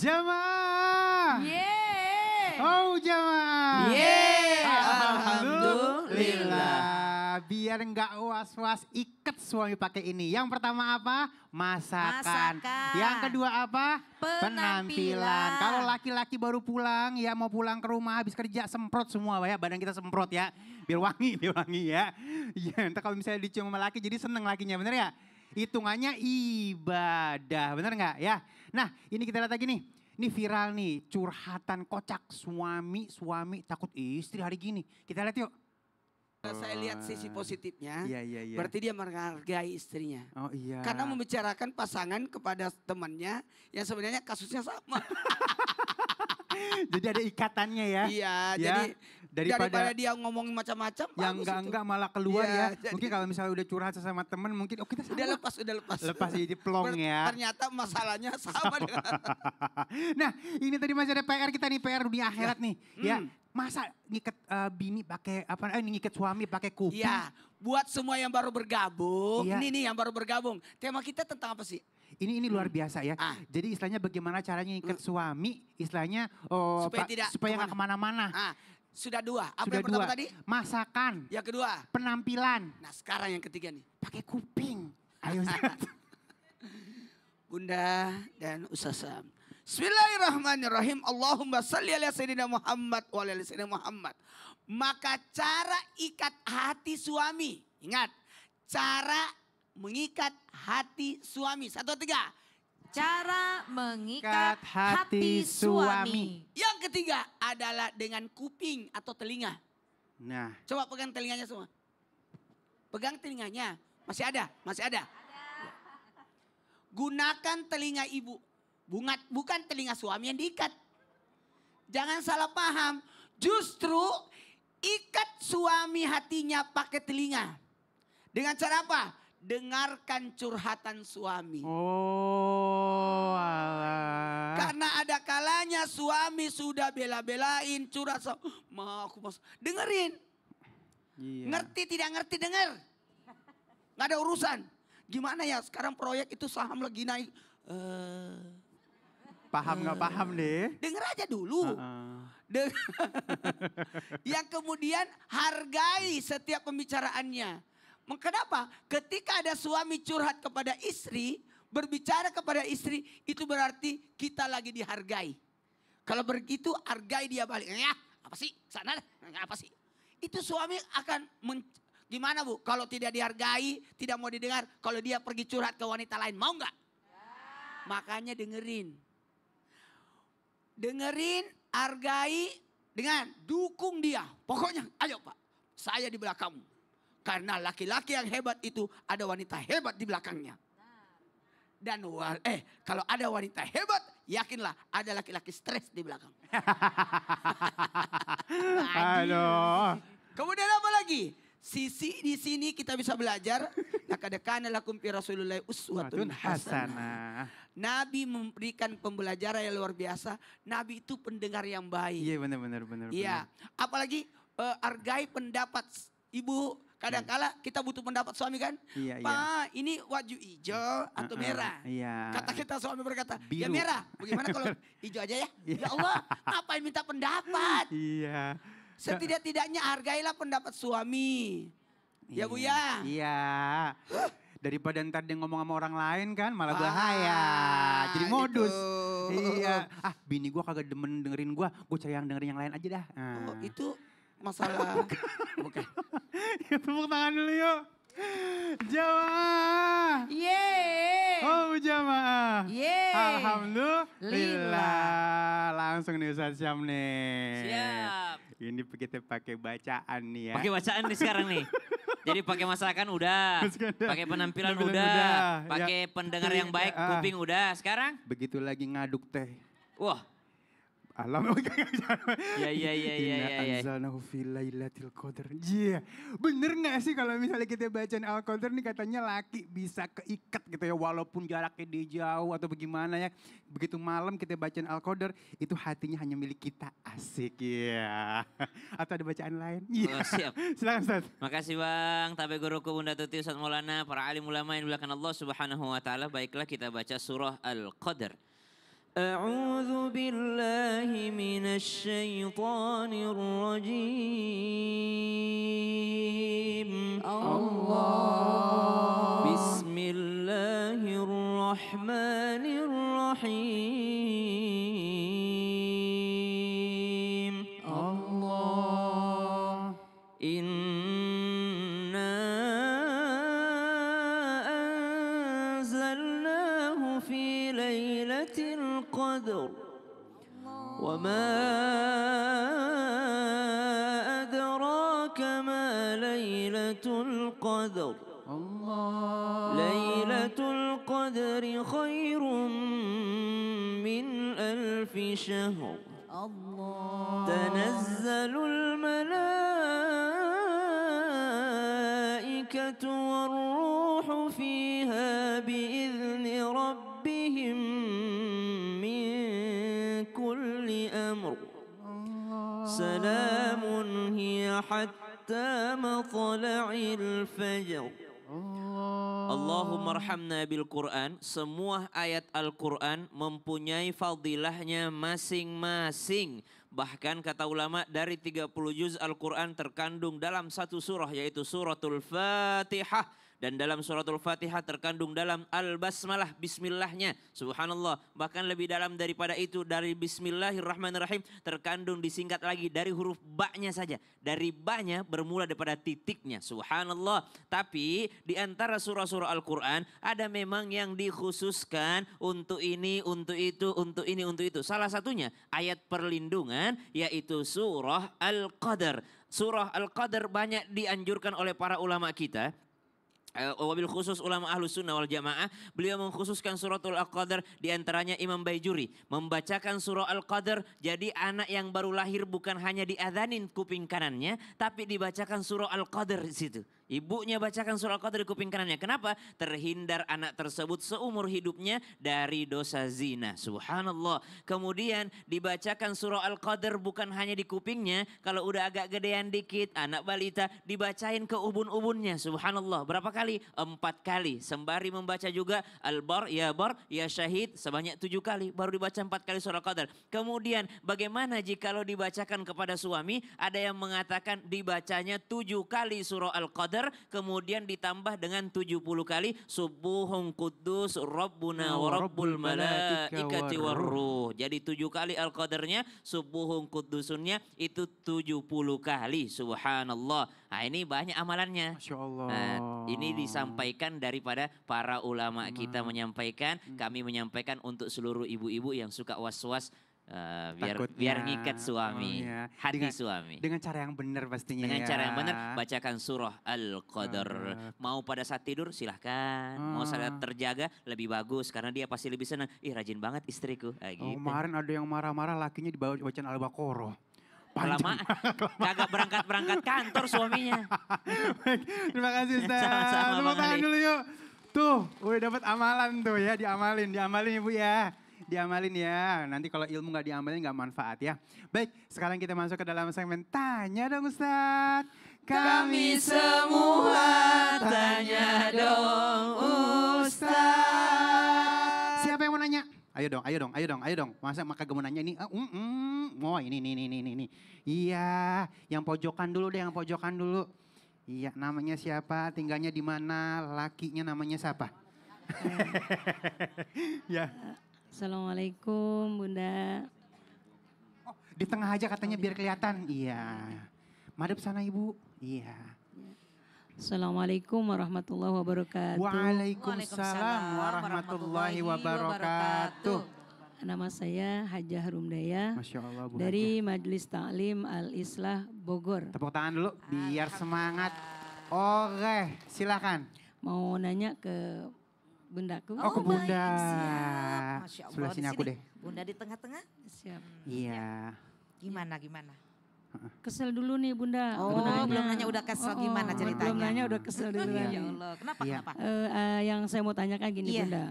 Jamaah. Yeay. Oh jamaah. Yeay. Alhamdulillah. Biar nggak was-was ikat suami pakai ini. Yang pertama apa? Masakan. Yang kedua apa? Penampilan. Kalau laki-laki baru pulang ya mau pulang ke rumah habis kerja semprot semua ya. Badan kita semprot ya. Biar wangi ya. Ya entah kalau misalnya dicium sama laki jadi seneng lakinya bener ya? Hitungannya ibadah bener nggak ya? Nah ini kita lihat lagi nih. Ini viral nih curhatan kocak suami takut istri hari gini. Kita lihat yuk. Saya lihat sisi positifnya, Iya. berarti dia menghargai istrinya. Oh iya. Karena membicarakan pasangan kepada temannya yang sebenarnya kasusnya sama. Jadi ada ikatannya ya. Iya, Ya, jadi daripada dia ngomongin macam-macam. yang enggak malah keluar Iya, ya. Mungkin kalau misalnya udah curhat sesama temen mungkin oh kita sama. Udah lepas. Lepas jadi plong ya. Ternyata masalahnya sama dengan. Nah ini tadi masih ada PR kita nih, PR dunia akhirat nih. Ya masa ngikat bini pakai apa? Ngikat suami pakai kuping. Iya, buat semua yang baru bergabung. Iya. Ini nih yang baru bergabung. Tema kita tentang apa sih? Ini luar biasa ya. Jadi istilahnya bagaimana caranya ngikat suami, istilahnya supaya nggak kemana-mana. Sudah dua. Apa Sudah yang pertama dua. tadi? Masakan. Yang kedua. Penampilan. Nah sekarang yang ketiga nih. Pakai kuping. Ayo. Bunda dan Ustaz Sam. Bismillahirrahmanirrahim. Allahumma salli ala sayyidina Muhammad wa ala sayyidina Muhammad. Maka cara ikat hati suami. Ingat. Cara mengikat hati suami. 1, 2, 3. Cara mengikat hati suami. Yang ketiga adalah dengan kuping atau telinga. Nah. Coba pegang telinganya semua. Pegang telinganya. Masih ada? Gunakan telinga ibu. Bukan telinga suami yang diikat. Jangan salah paham. Justru ikat suami hatinya pakai telinga. Dengan cara apa? Dengarkan curhatan suami. Oh alah. Karena ada kalanya suami sudah bela-belain curhat. Dengerin. Iya. Ngerti tidak ngerti denger. Gak ada urusan. Gimana ya sekarang proyek itu saham lagi naik. Paham nggak paham deh. Denger aja dulu. Yang kemudian hargai setiap pembicaraannya. Kenapa? Ketika ada suami curhat kepada istri, berbicara kepada istri, itu berarti kita lagi dihargai. Kalau begitu hargai dia balik. Ya apa sih? Sana apa sih? Itu suami akan gimana bu? Kalau tidak dihargai, tidak mau didengar. Kalau dia pergi curhat ke wanita lain, mau nggak? Makanya dengerin. Dengerin, hargai, dengan dukung dia. Pokoknya ayo pak, saya di belakangmu. Karena laki-laki yang hebat itu ada wanita hebat di belakangnya. Dan kalau ada wanita hebat, yakinlah ada laki-laki stres di belakang. Aduh. Kemudian apa lagi? Di sini kita bisa belajar. Laqad kana lakum fi Rasulillahi uswatun hasanah. Nabi memberikan pembelajaran yang luar biasa. Nabi itu pendengar yang baik. Iya benar. Iya. Apalagi hargai pendapat ibu. Kadang-kala kita butuh pendapat suami kan. Iya, Pak ini wajah hijau atau merah. Iya. Kata kita suami berkata, Biru. ya merah. Bagaimana kalau hijau aja ya? Ya Allah, ngapain minta pendapat? Iya. Setidak-tidaknya hargailah pendapat suami. Ya Bu ya? Iya. Daripada ntar dia ngomong sama orang lain kan malah bahaya. Jadi modus. Itu. Iya. Bini gue kagak demen dengerin gue cari yang dengerin yang lain aja dah. Oh, itu masalah. Bukan. Tepuk tangan dulu yuk. Jamaah. Yeay. Oh jamaah. Yeay. Alhamdulillah. Langsung nih Ustaz Syam nih. Siap. Ini kita pakai bacaan nih ya. Pakai bacaan nih sekarang nih. Jadi pakai masakan udah, pakai penampilan udah, pakai pendengar yang baik, kuping udah. Sekarang? Begitu lagi ngaduk teh. Wah. Iya. Inna anzalnahu fi lailatul qadar. Iya. Bener gak sih kalau misalnya kita bacaan Al-Qadar nih katanya laki bisa keikat gitu ya. Walaupun jaraknya dia jauh atau bagaimana ya. Begitu malam kita bacaan Al-Qadar itu hatinya hanya milik kita. Asik ya. Atau ada bacaan lain? Iya. Siap. Silakan Ustaz. Makasih Bang. Tabe guruku Bunda Tuti Ustaz Maulana. Para alim ulama yang dimuliakan Allah subhanahu wa ta'ala. Baiklah kita baca surah Al-Qadar. أعوذ بالله من الشيطان الرجيم بسم الله الرحمن الرحيم إنا أنزلناه في ليلة القدر وما أدراك ما ليلة القدر ليلة القدر خير من 1000 شهر تنزل الملائكة والروح فيها بإذن ربهم من كل أمر سلام هي حتى مطلع الفجر. Allahumma arhamna bil Quran. Semua ayat Al-Quran mempunyai fadilahnya masing-masing. Bahkan kata ulama dari 30 juz Al-Quran terkandung dalam satu surah yaitu suratul Fatihah. Dan dalam suratul Fatihah terkandung dalam Al-Basmalah, bismillahnya. Subhanallah, bahkan lebih dalam daripada itu, dari Bismillahirrahmanirrahim terkandung disingkat lagi dari huruf ba-nya saja. Dari ba-nya bermula daripada titiknya, subhanallah. Tapi di antara surah-surah Al-Quran ada memang yang dikhususkan untuk ini, untuk itu, untuk ini, untuk itu. Salah satunya ayat perlindungan yaitu surah Al-Qadar. Surah Al-Qadar banyak dianjurkan oleh para ulama kita. Wabil khusus ulama ahlus sunnah wal jamaah, beliau mengkhususkan suratul Al-Qadar, diantaranya Imam Baijuri membacakan surah Al-Qadar. Jadi anak yang baru lahir bukan hanya diadzanin kuping kanannya, tapi dibacakan surah Al-Qadar di situ. Ibunya bacakan surah Al-Qadar di kuping kanannya. Kenapa? Terhindar anak tersebut seumur hidupnya dari dosa zina. Subhanallah. Kemudian dibacakan surah Al-Qadar bukan hanya di kupingnya. Kalau udah agak gedean dikit, anak balita dibacain ke ubun-ubunnya. Subhanallah. Berapa kali? 4 kali. Sembari membaca juga Al-Bar, Ya Syahid sebanyak 7 kali. Baru dibaca 4 kali surah Al-Qadar. Kemudian bagaimana jikalau dibacakan kepada suami? Ada yang mengatakan dibacanya 7 kali surah Al-Qadar. Kemudian ditambah dengan 70 kali Subuhun Quddus Rabbuna wa Rabbul Malaikati Warruh. Jadi 7 kali Al-Qadarnya, Subuhun Quddusunnya itu 70 kali. Subhanallah. Nah ini banyak amalannya. Masya Allah. Nah, ini disampaikan daripada para ulama kita menyampaikan. Kami menyampaikan untuk seluruh ibu-ibu yang suka was-was. Biar ngikat suami, hati suami. Dengan cara yang benar pastinya. Dengan cara yang benar, bacakan surah Al-Qadar. Mau pada saat tidur silahkan, mau saat terjaga lebih bagus karena dia pasti lebih senang. Ih rajin banget istriku. Gitu. Kemarin ada yang marah-marah lakinya dibawa bacaan Al-Baqarah. Lama, kagak berangkat kantor suaminya. Terima kasih Ustaz. Sama-sama, Tepuk Bang tangan Ali. dulu yuk. Tuh, udah dapat amalan tuh ya, diamalin Ibu ya. Diamalin ya, nanti kalau ilmu nggak diamalin nggak manfaat ya. Baik, sekarang kita masuk ke dalam segmen Tanya Dong Ustaz. Kami semua tanya dong Ustaz. Siapa yang mau nanya? Ayo dong. Masa kagak mau nanya ini? Mau ini. Iya, yang pojokan dulu deh, Iya, namanya siapa? Tinggalnya di mana? Lakinya namanya siapa? Ya. Assalamualaikum Bunda. Oh, di tengah aja katanya biar kelihatan. Iya. Madep sana Ibu. Iya. Assalamualaikum warahmatullahi wabarakatuh. Waalaikumsalam warahmatullahi wabarakatuh. Nama saya Hajah Rumdaya Masya Allah Bu dari Majelis Ta'lim Al-Islah Bogor. Tepuk tangan dulu biar semangat. Oke, silakan. Mau nanya ke Bundaku. Oh, ke Bunda. Baik, siap. Masya Allah, Sebelah di sini aku deh. Bunda di tengah-tengah. Siap. Iya. Gimana? Kesel dulu nih Bunda. Oh, belum nanya udah kesel gimana ceritanya? Belum nanya udah kesel dulu. Ya Allah, kenapa? Iya. Yang saya mau tanyakan gini Iya. Bunda.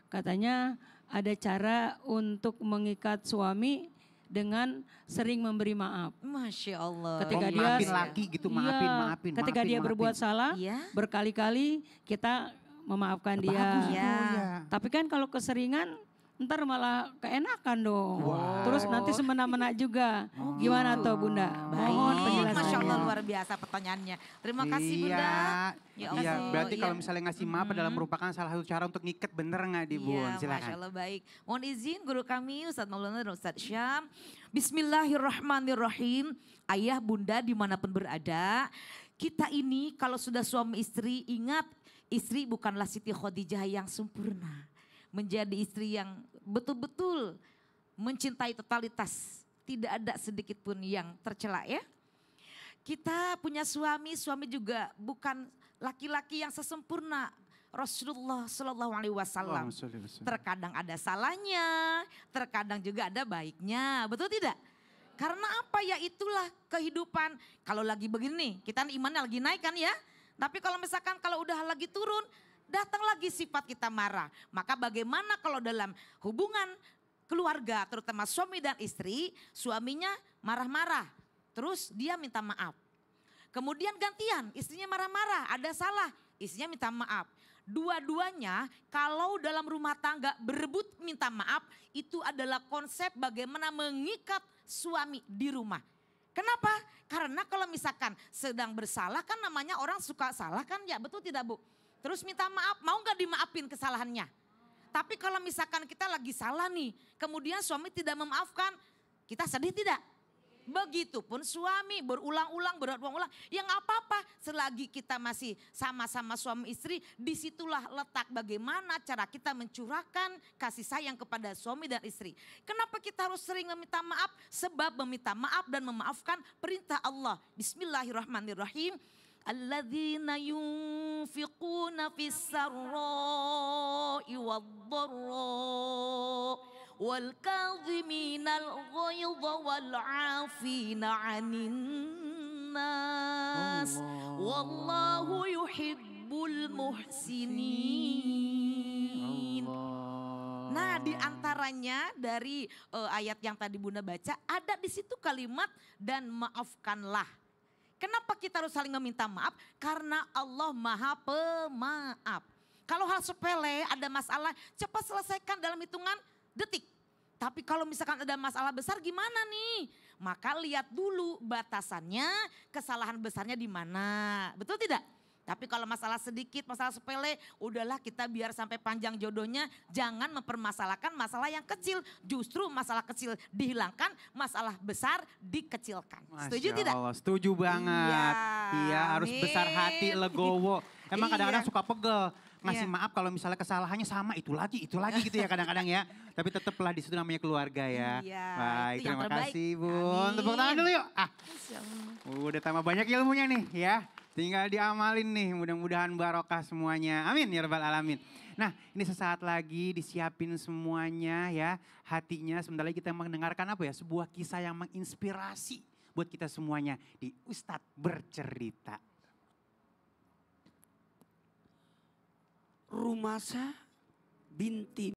Katanya ada cara untuk mengikat suami dengan sering memberi maaf. Masya Allah. Ketika Oh, dia maafin laki gitu, maafin. ketika dia berbuat salah, Iya. berkali-kali kita memaafkan dia. Iya. Tapi kan kalau keseringan ntar malah keenakan dong. Terus nanti semena-mena juga. Gimana tuh Bunda? Mohon Baik, penjelasannya. Masya Allah luar biasa pertanyaannya. Terima kasih Bunda. Ya Allah. Iya, berarti Iya. kalau misalnya ngasih maaf adalah merupakan salah satu cara untuk ngikat, bener nggak di Bun? Iya, Masya Silakan. Allah baik. Mohon izin guru kami Ustadz Maulana dan Ustadz Syam. Bismillahirrahmanirrahim. Ayah bunda dimanapun berada. Kita ini kalau sudah suami istri ingat istri bukanlah Siti Khadijah yang sempurna. Menjadi istri yang betul-betul mencintai totalitas. Tidak ada sedikit pun yang tercela ya. Kita punya suami, suami juga bukan laki-laki yang sesempurna. Rasulullah Shallallahu Alaihi Wasallam. Terkadang ada salahnya, terkadang juga ada baiknya, betul tidak? Karena apa ya itulah kehidupan. Kalau lagi begini, kita imannya lagi naik kan ya. Tapi kalau misalkan kalau udah lagi turun, datang lagi sifat kita marah. Maka bagaimana kalau dalam hubungan keluarga, terutama suami dan istri, suaminya marah-marah, terus dia minta maaf. Kemudian gantian, istrinya marah-marah, ada salah, istrinya minta maaf. Dua-duanya kalau dalam rumah tangga berebut minta maaf, itu adalah konsep bagaimana mengikat suami di rumah. Kenapa? Karena kalau misalkan sedang bersalah kan namanya orang suka salah kan ya, betul tidak Bu? Terus minta maaf, mau gak dimaafin kesalahannya? Tapi kalau misalkan kita lagi salah nih, kemudian suami tidak memaafkan, kita sedih tidak? Begitupun suami berulang-ulang, ya gak apa-apa selagi kita masih sama-sama suami istri, disitulah letak bagaimana cara kita mencurahkan kasih sayang kepada suami dan istri. Kenapa kita harus sering meminta maaf? Sebab meminta maaf dan memaafkan perintah Allah. Bismillahirrahmanirrahim. Alladzina yunfiquna fis sarra'i wad-dharra wal kadhiminal ghaidha wal 'afina 'anil nas wallahu yuhibbul muhsinin. Nah, di antaranya dari ayat yang tadi Bunda baca ada di situ kalimat dan maafkanlah. Kenapa kita harus saling meminta maaf? Karena Allah Maha Pemaaf. Kalau hal sepele ada masalah, cepat selesaikan dalam hitungan detik. Tapi kalau misalkan ada masalah besar gimana nih? Maka lihat dulu batasannya, kesalahan besarnya di mana. Betul tidak? Tapi kalau masalah sedikit, masalah sepele, udahlah kita biar sampai panjang jodohnya. Jangan mempermasalahkan masalah yang kecil. Justru masalah kecil dihilangkan, masalah besar dikecilkan. Setuju Masya tidak? Allah, setuju banget. Iya, harus amin. besar hati, legowo. Emang kadang-kadang Iya. suka pegel. Ngasih Iya. maaf kalau misalnya kesalahannya sama, itu lagi gitu ya kadang-kadang ya. Tapi tetaplah di situ namanya keluarga ya. Iya, Baik, itu yang terima terbaik. kasih Bun. Amin. Tepuk tangan dulu yuk. Masya Allah. Udah tambah banyak ilmunya nih ya. Tinggal diamalin nih, mudah-mudahan barokah semuanya. Amin ya rabbal alamin. Nah, ini sesaat lagi disiapin semuanya ya. Hatinya sebentar lagi kita mendengarkan apa ya? Sebuah kisah yang menginspirasi buat kita semuanya di Ustadz Bercerita. Rumasa binti